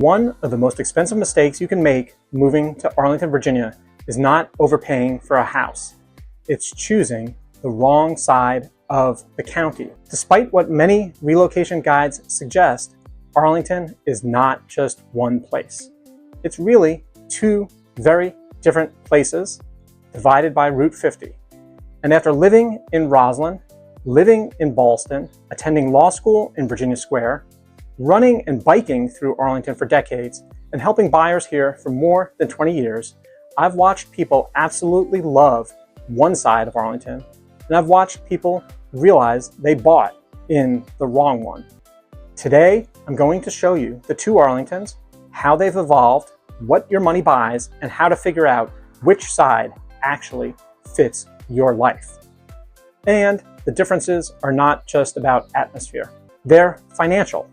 One of the most expensive mistakes you can make moving to Arlington, Virginia is not overpaying for a house. It's choosing the wrong side of the county. Despite what many relocation guides suggest, Arlington is not just one place. It's really two very different places divided by Route 50. And after living in Rosslyn, living in Ballston, attending law school in Virginia Square, running and biking through Arlington for decades, and helping buyers here for more than 20 years, I've watched people absolutely love one side of Arlington, and I've watched people realize they bought in the wrong one. Today, I'm going to show you the two Arlingtons, how they've evolved, what your money buys, and how to figure out which side actually fits your life. And the differences are not just about atmosphere. They're financial.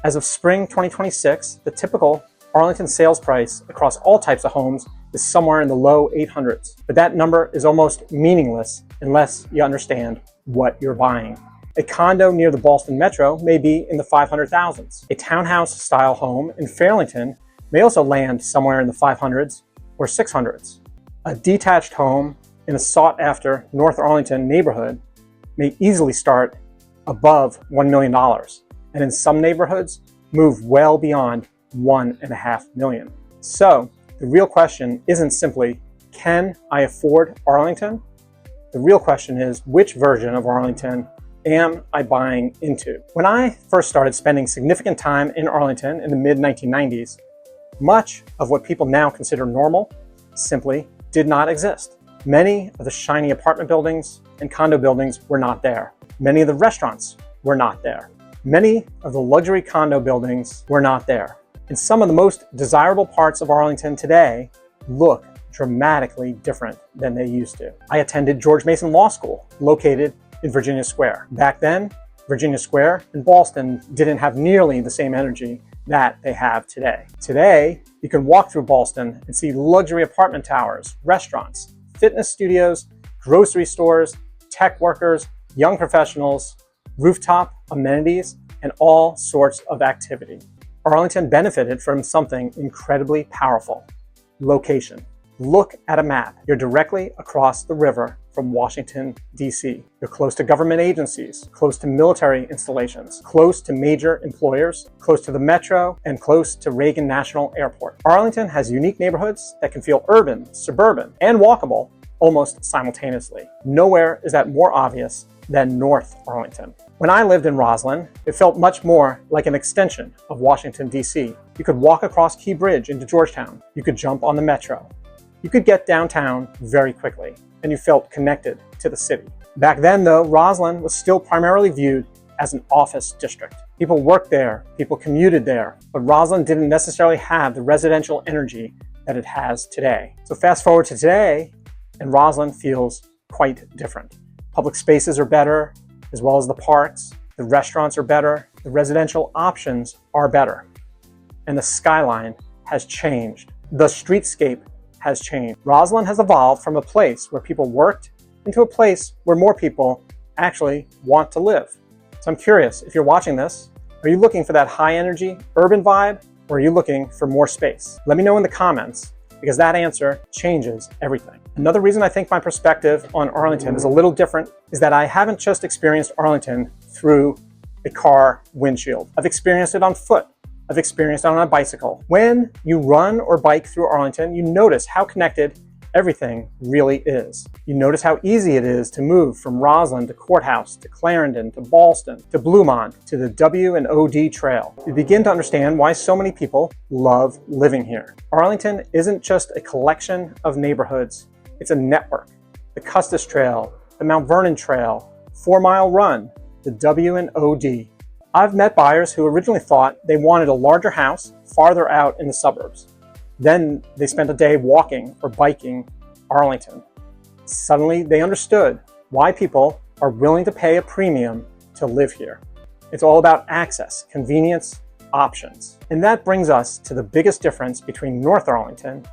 As of spring 2026, the typical Arlington sales price across all types of homes is somewhere in the low 800s. But that number is almost meaningless unless you understand what you're buying. A condo near the Ballston Metro may be in the 500,000s. A townhouse-style home in Fairlington may also land somewhere in the 500s or 600s. A detached home in a sought-after North Arlington neighborhood may easily start above $1 million, and in some neighborhoods move well beyond $1.5 million. So the real question isn't simply, can I afford Arlington? The real question is, which version of Arlington am I buying into? When I first started spending significant time in Arlington in the mid-1990s, much of what people now consider normal simply did not exist. Many of the shiny apartment buildings and condo buildings were not there. Many of the restaurants were not there. Many of the luxury condo buildings were not there. And some of the most desirable parts of Arlington today look dramatically different than they used to. I attended George Mason Law School, located in Virginia Square. Back then, Virginia Square and Ballston didn't have nearly the same energy that they have today. Today, you can walk through Ballston and see luxury apartment towers, restaurants, fitness studios, grocery stores, tech workers, young professionals, rooftop amenities, and all sorts of activity. Arlington benefited from something incredibly powerful: location. Look at a map. You're directly across the river from Washington, D.C. You're close to government agencies, close to military installations, close to major employers, close to the metro, and close to Reagan National Airport. Arlington has unique neighborhoods that can feel urban, suburban, and walkable almost simultaneously. Nowhere is that more obvious than North Arlington. When I lived in Rosslyn, it felt much more like an extension of Washington, D.C. You could walk across Key Bridge into Georgetown. You could jump on the metro. You could get downtown very quickly, and you felt connected to the city. Back then, though, Rosslyn was still primarily viewed as an office district. People worked there, people commuted there, but Rosslyn didn't necessarily have the residential energy that it has today. So fast forward to today, and Rosslyn feels quite different. Public spaces are better, as well as the parks. The restaurants are better. The residential options are better. And the skyline has changed. The streetscape has changed. Rosslyn has evolved from a place where people worked into a place where more people actually want to live. So I'm curious, if you're watching this, are you looking for that high energy urban vibe, or are you looking for more space? Let me know in the comments, because that answer changes everything. Another reason I think my perspective on Arlington is a little different is that I haven't just experienced Arlington through a car windshield. I've experienced it on foot. I've experienced it on a bicycle. When you run or bike through Arlington, you notice how connected everything really is. You notice how easy it is to move from Rosslyn to Courthouse, to Clarendon, to Ballston, to Bluemont, to the W&OD Trail. You begin to understand why so many people love living here. Arlington isn't just a collection of neighborhoods, it's a network. The Custis Trail, the Mount Vernon Trail, 4 Mile Run, the W&OD. I've met buyers who originally thought they wanted a larger house farther out in the suburbs. Then they spent a day walking or biking Arlington. Suddenly they understood why people are willing to pay a premium to live here. It's all about access, convenience, options. And that brings us to the biggest difference between North Arlington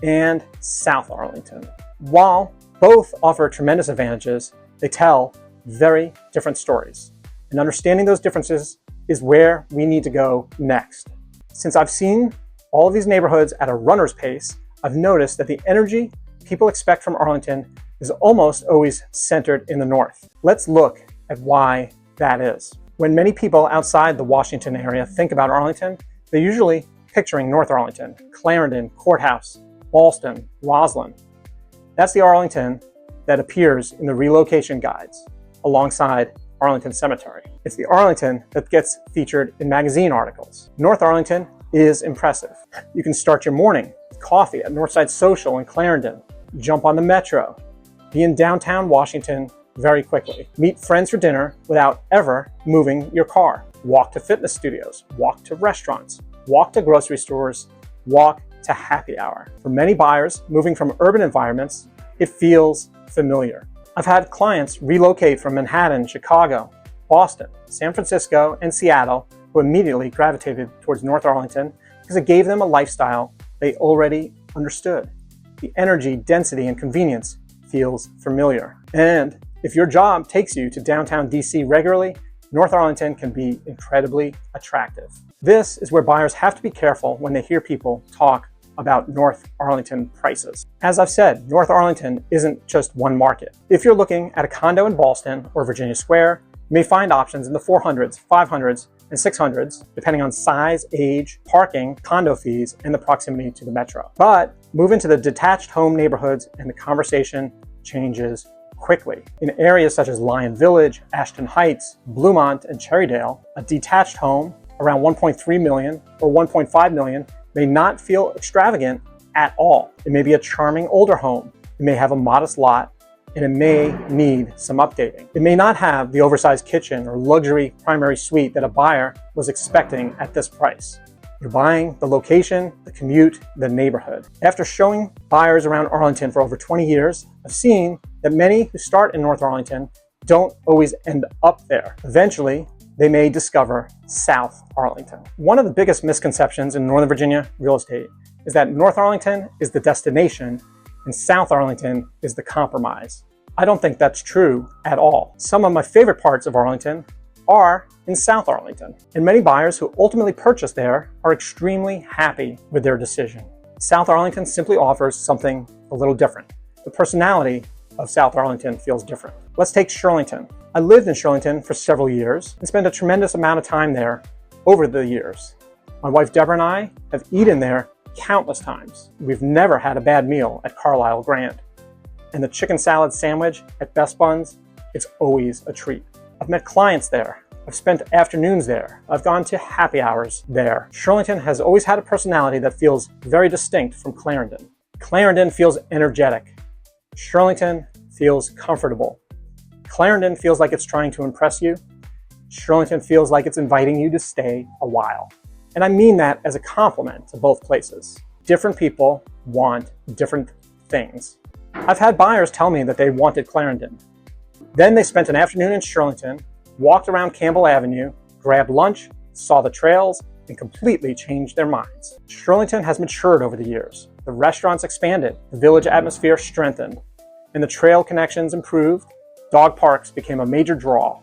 and South Arlington. While both offer tremendous advantages, they tell very different stories. And understanding those differences is where we need to go next. Since I've seen all of these neighborhoods at a runner's pace, I've noticed that the energy people expect from Arlington is almost always centered in the north. Let's look at why that is. When many people outside the Washington area think about Arlington, they're usually picturing North Arlington, Clarendon, Courthouse, Ballston, Rosslyn. That's the Arlington that appears in the relocation guides alongside Arlington Cemetery. It's the Arlington that gets featured in magazine articles. North Arlington is impressive. You can start your morning with coffee at Northside Social in Clarendon, jump on the metro, be in downtown Washington very quickly, meet friends for dinner without ever moving your car, walk to fitness studios, walk to restaurants, walk to grocery stores, walk to happy hour. For many buyers moving from urban environments, it feels familiar. I've had clients relocate from Manhattan, Chicago, Boston, San Francisco, and Seattle who immediately gravitated towards North Arlington because it gave them a lifestyle they already understood. The energy, density, and convenience feels familiar. And if your job takes you to downtown DC regularly, North Arlington can be incredibly attractive. This is where buyers have to be careful when they hear people talk about North Arlington prices. As I've said, North Arlington isn't just one market. If you're looking at a condo in Ballston or Virginia Square, you may find options in the 400s, 500s, and 600s, depending on size, age, parking, condo fees, and the proximity to the metro. But move into the detached home neighborhoods and the conversation changes quickly. In areas such as Lyon Village, Ashton Heights, Bluemont, and Cherrydale, a detached home around 1.3 million or 1.5 million may not feel extravagant at all. It may be a charming older home. It may have a modest lot, and it may need some updating. It may not have the oversized kitchen or luxury primary suite that a buyer was expecting at this price. You're buying the location, the commute, the neighborhood. After showing buyers around Arlington for over 20 years, I've seen that many who start in North Arlington don't always end up there. Eventually, they may discover South Arlington. One of the biggest misconceptions in Northern Virginia real estate is that North Arlington is the destination and South Arlington is the compromise. I don't think that's true at all. Some of my favorite parts of Arlington are in South Arlington, and many buyers who ultimately purchase there are extremely happy with their decision. South Arlington simply offers something a little different. The personality of South Arlington feels different. Let's take Shirlington. I lived in Shirlington for several years and spent a tremendous amount of time there over the years. My wife Deborah and I have eaten there countless times. We've never had a bad meal at Carlisle Grand. And the chicken salad sandwich at Best Buns, it's always a treat. I've met clients there. I've spent afternoons there. I've gone to happy hours there. Shirlington has always had a personality that feels very distinct from Clarendon. Clarendon feels energetic. Shirlington feels comfortable. Clarendon feels like it's trying to impress you. Shirlington feels like it's inviting you to stay a while. And I mean that as a compliment to both places. Different people want different things. I've had buyers tell me that they wanted Clarendon. Then they spent an afternoon in Shirlington, walked around Campbell Avenue, grabbed lunch, saw the trails, and completely changed their minds. Shirlington has matured over the years. The restaurants expanded, the village atmosphere strengthened, and the trail connections improved. Dog parks became a major draw.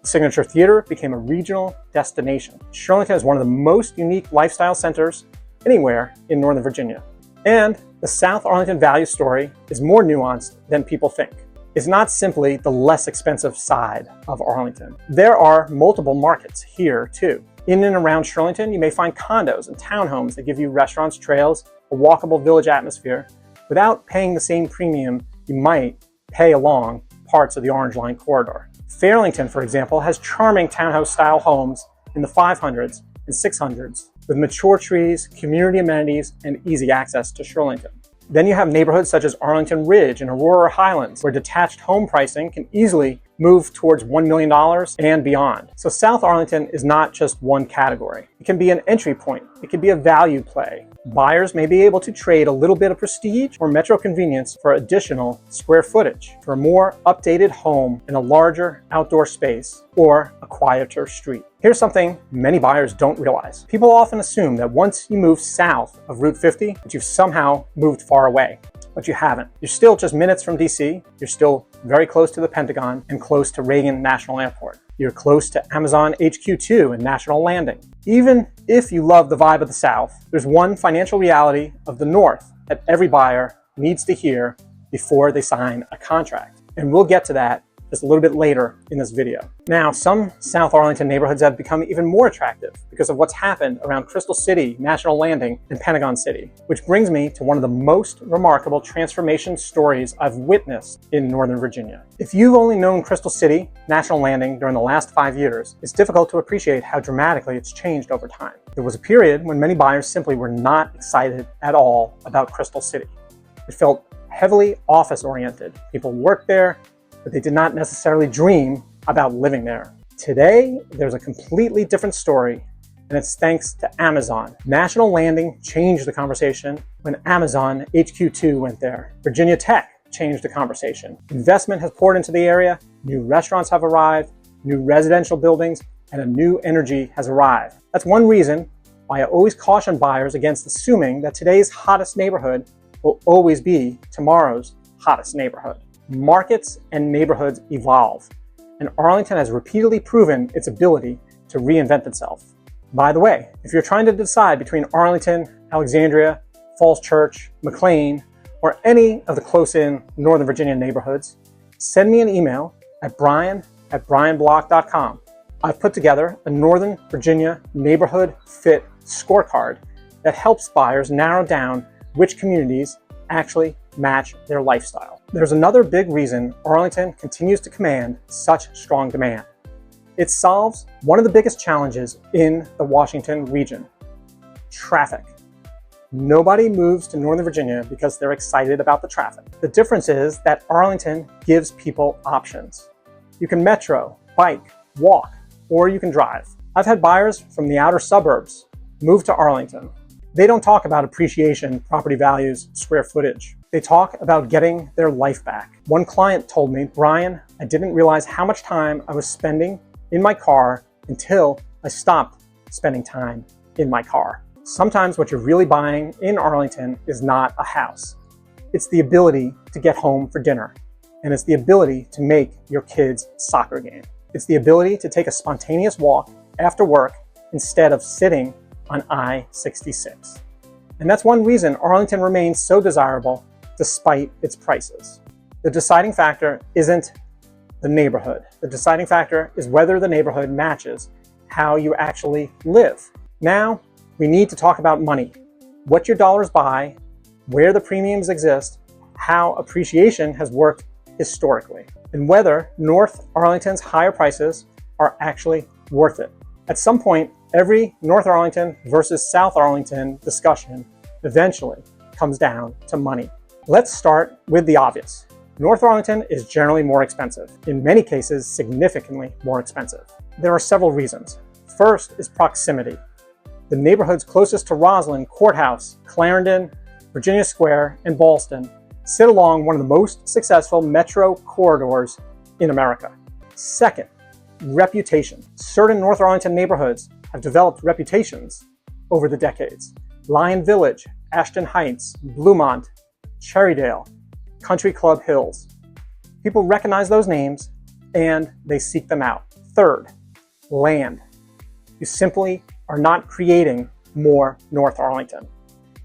The Signature Theater became a regional destination. Shirlington is one of the most unique lifestyle centers anywhere in Northern Virginia. And the South Arlington value story is more nuanced than people think. It's not simply the less expensive side of Arlington. There are multiple markets here too. In and around Shirlington, you may find condos and townhomes that give you restaurants, trails, a walkable village atmosphere without paying the same premium you might pay along parts of the Orange Line corridor. Fairlington, for example, has charming townhouse-style homes in the 500s and 600s with mature trees, community amenities, and easy access to Shirlington. Then you have neighborhoods such as Arlington Ridge and Aurora Highlands, where detached home pricing can easily move towards $1 million and beyond. So South Arlington is not just one category. It can be an entry point. It can be a value play. Buyers may be able to trade a little bit of prestige or metro convenience for additional square footage, for a more updated home in a larger outdoor space or a quieter street. Here's something many buyers don't realize. People often assume that once you move south of Route 50, that you've somehow moved far away, but you haven't. You're still just minutes from DC, you're still very close to the Pentagon and close to Reagan National Airport. You're close to Amazon HQ2 and National Landing. Even if you love the vibe of the South, there's one financial reality of the North that every buyer needs to hear before they sign a contract. And we'll get to that just a little bit later in this video. Now, some South Arlington neighborhoods have become even more attractive because of what's happened around Crystal City, National Landing, and Pentagon City, which brings me to one of the most remarkable transformation stories I've witnessed in Northern Virginia. If you've only known Crystal City, National Landing during the last 5 years, it's difficult to appreciate how dramatically it's changed over time. There was a period when many buyers simply were not excited at all about Crystal City. It felt heavily office-oriented. People worked there, but they did not necessarily dream about living there. Today, there's a completely different story, and it's thanks to Amazon. National Landing changed the conversation when Amazon HQ2 went there. Virginia Tech changed the conversation. Investment has poured into the area, new restaurants have arrived, new residential buildings, and a new energy has arrived. That's one reason why I always caution buyers against assuming that today's hottest neighborhood will always be tomorrow's hottest neighborhood. Markets and neighborhoods evolve, and Arlington has repeatedly proven its ability to reinvent itself. By the way, if you're trying to decide between Arlington, Alexandria, Falls Church, McLean, or any of the close-in Northern Virginia neighborhoods, send me an email at brian@brianblock.com. I've put together a Northern Virginia neighborhood fit scorecard that helps buyers narrow down which communities actually match their lifestyle. There's another big reason Arlington continues to command such strong demand. It solves one of the biggest challenges in the Washington region: traffic. Nobody moves to Northern Virginia because they're excited about the traffic. The difference is that Arlington gives people options. You can metro, bike, walk, or you can drive. I've had buyers from the outer suburbs move to Arlington. They don't talk about appreciation, property values, square footage. They talk about getting their life back. One client told me, "Brian, I didn't realize how much time I was spending in my car until I stopped spending time in my car." Sometimes what you're really buying in Arlington is not a house. It's the ability to get home for dinner. And it's the ability to make your kids' soccer game. It's the ability to take a spontaneous walk after work instead of sitting on I-66. And that's one reason Arlington remains so desirable despite its prices. The deciding factor isn't the neighborhood. The deciding factor is whether the neighborhood matches how you actually live. Now, we need to talk about money. What your dollars buy, where the premiums exist, how appreciation has worked historically, and whether North Arlington's higher prices are actually worth it. At some point, every North Arlington versus South Arlington discussion eventually comes down to money. Let's start with the obvious. North Arlington is generally more expensive, in many cases significantly more expensive. There are several reasons. First is proximity. The neighborhoods closest to Rosslyn, Courthouse, Clarendon, Virginia Square, and Ballston sit along one of the most successful metro corridors in America. Second, reputation. Certain North Arlington neighborhoods have developed reputations over the decades. Lion Village, Ashton Heights, Bluemont, Cherrydale, Country Club Hills. People recognize those names and they seek them out. Third, land. You simply are not creating more North Arlington.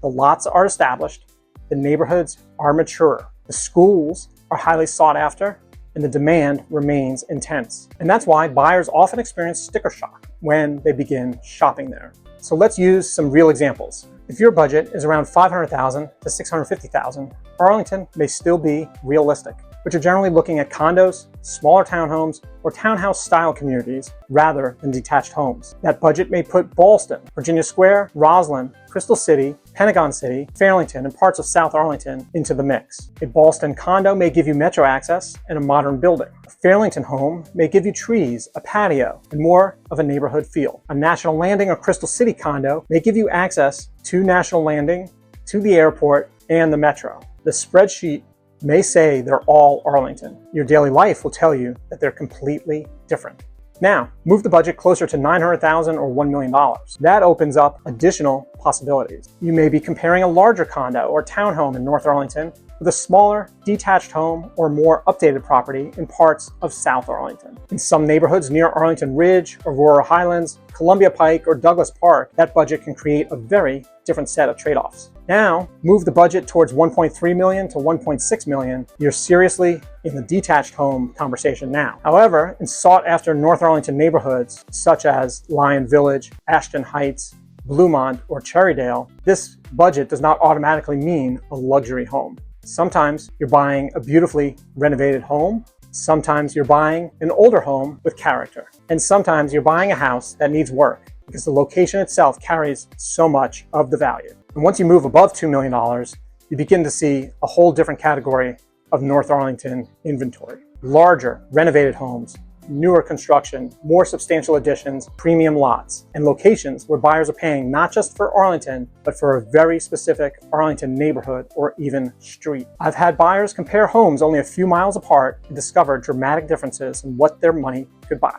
The lots are established, the neighborhoods are mature, the schools are highly sought after, and the demand remains intense. And that's why buyers often experience sticker shock when they begin shopping there. So let's use some real examples. If your budget is around $500,000 to $650,000, Arlington may still be realistic, but you're generally looking at condos, smaller townhomes, or townhouse-style communities rather than detached homes. That budget may put Ballston, Virginia Square, Rosslyn, Crystal City, Pentagon City, Fairlington, and parts of South Arlington into the mix. A Ballston condo may give you metro access and a modern building. A Fairlington home may give you trees, a patio, and more of a neighborhood feel. A National Landing or Crystal City condo may give you access to National Landing, to the airport, and the metro. The spreadsheet may say they're all Arlington. Your daily life will tell you that they're completely different. Now, move the budget closer to $900,000 or $1 million. That opens up additional possibilities. You may be comparing a larger condo or townhome in North Arlington with a smaller, detached home or more updated property in parts of South Arlington. In some neighborhoods near Arlington Ridge, Aurora Highlands, Columbia Pike, or Douglas Park, that budget can create a very different set of trade-offs. Now, move the budget towards $1.3 million to $1.6 million. You're seriously in the detached home conversation now. However, in sought-after North Arlington neighborhoods, such as Lyon Village, Ashton Heights, Bluemont, or Cherrydale, this budget does not automatically mean a luxury home. Sometimes you're buying a beautifully renovated home. Sometimes you're buying an older home with character. And sometimes you're buying a house that needs work because the location itself carries so much of the value. And once you move above $2 million, you begin to see a whole different category of North Arlington inventory. Larger, renovated homes, newer construction, more substantial additions, premium lots, and locations where buyers are paying not just for Arlington, but for a very specific Arlington neighborhood or even street. I've had buyers compare homes only a few miles apart and discover dramatic differences in what their money could buy.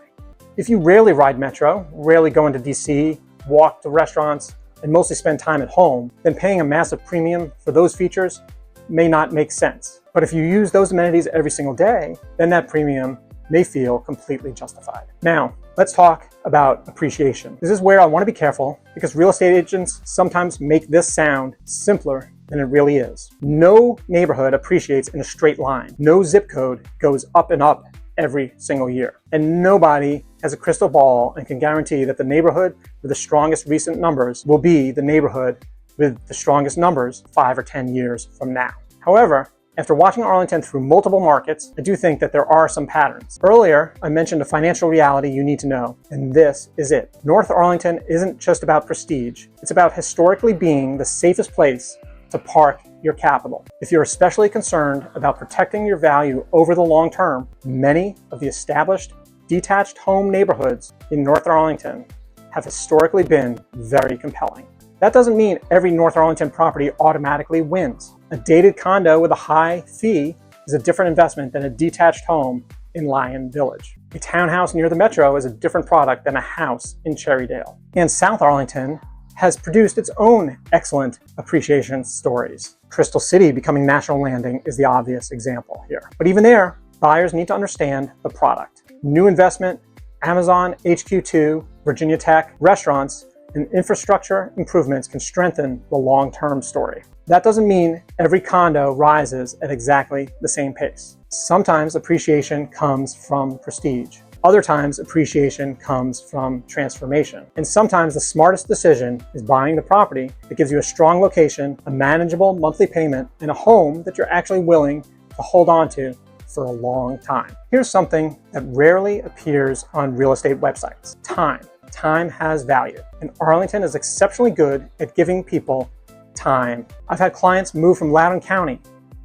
If you rarely ride Metro, rarely go into DC, walk to restaurants, and mostly spend time at home, then paying a massive premium for those features may not make sense. But if you use those amenities every single day, then that premium may feel completely justified. Now, let's talk about appreciation. This is where I want to be careful because real estate agents sometimes make this sound simpler than it really is. No neighborhood appreciates in a straight line. No zip code goes up and up every single year. And nobody has a crystal ball and can guarantee that the neighborhood with the strongest recent numbers will be the neighborhood with the strongest numbers 5 or 10 years from now. However, after watching Arlington through multiple markets, I do think that there are some patterns. Earlier, I mentioned a financial reality you need to know, and this is it. North Arlington isn't just about prestige. It's about historically being the safest place to park your capital. If you're especially concerned about protecting your value over the long term, many of the established detached home neighborhoods in North Arlington have historically been very compelling. That doesn't mean every North Arlington property automatically wins. A dated condo with a high fee is a different investment than a detached home in Lyon Village. A townhouse near the Metro is a different product than a house in Cherrydale. And South Arlington has produced its own excellent appreciation stories. Crystal City becoming National Landing is the obvious example here. But even there, buyers need to understand the product. New investment, Amazon, HQ2, Virginia Tech, restaurants, and infrastructure improvements can strengthen the long-term story. That doesn't mean every condo rises at exactly the same pace. Sometimes appreciation comes from prestige. Other times appreciation comes from transformation. And sometimes the smartest decision is buying the property that gives you a strong location, a manageable monthly payment, and a home that you're actually willing to hold on to for a long time. Here's something that rarely appears on real estate websites: time. Time has value, and Arlington is exceptionally good at giving people time. I've had clients move from Loudoun County,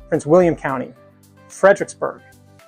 Prince William County, Fredericksburg,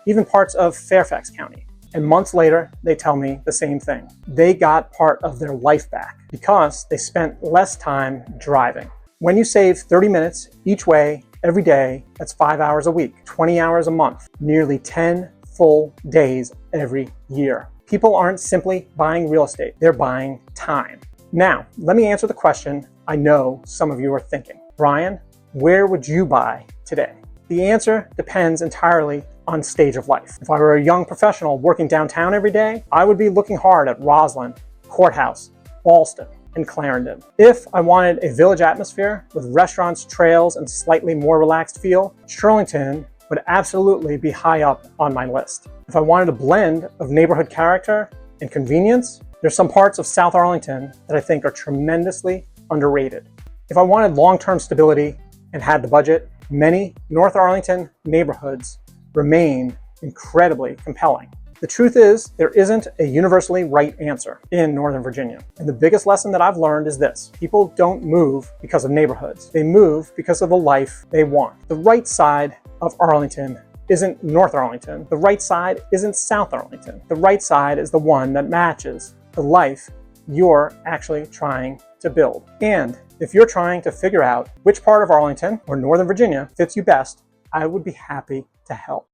even parts of Fairfax County. And months later, they tell me the same thing. They got part of their life back because they spent less time driving. When you save 30 minutes each way every day, that's 5 hours a week, 20 hours a month, nearly 10 full days every year. People aren't simply buying real estate, they're buying time. Now, let me answer the question I know some of you are thinking. Brian, where would you buy today? The answer depends entirely on stage of life. If I were a young professional working downtown every day, I would be looking hard at Rosslyn, Courthouse, Ballston, and Clarendon. If I wanted a village atmosphere with restaurants, trails, and slightly more relaxed feel, Shirlington would absolutely be high up on my list. If I wanted a blend of neighborhood character and convenience, there's some parts of South Arlington that I think are tremendously underrated. If I wanted long-term stability and had the budget, many North Arlington neighborhoods remain incredibly compelling. The truth is, there isn't a universally right answer in Northern Virginia. And the biggest lesson that I've learned is this: people don't move because of neighborhoods. They move because of the life they want. The right side of Arlington isn't North Arlington. The right side isn't South Arlington. The right side is the one that matches the life you're actually trying to build. And if you're trying to figure out which part of Arlington or Northern Virginia fits you best, I would be happy to help.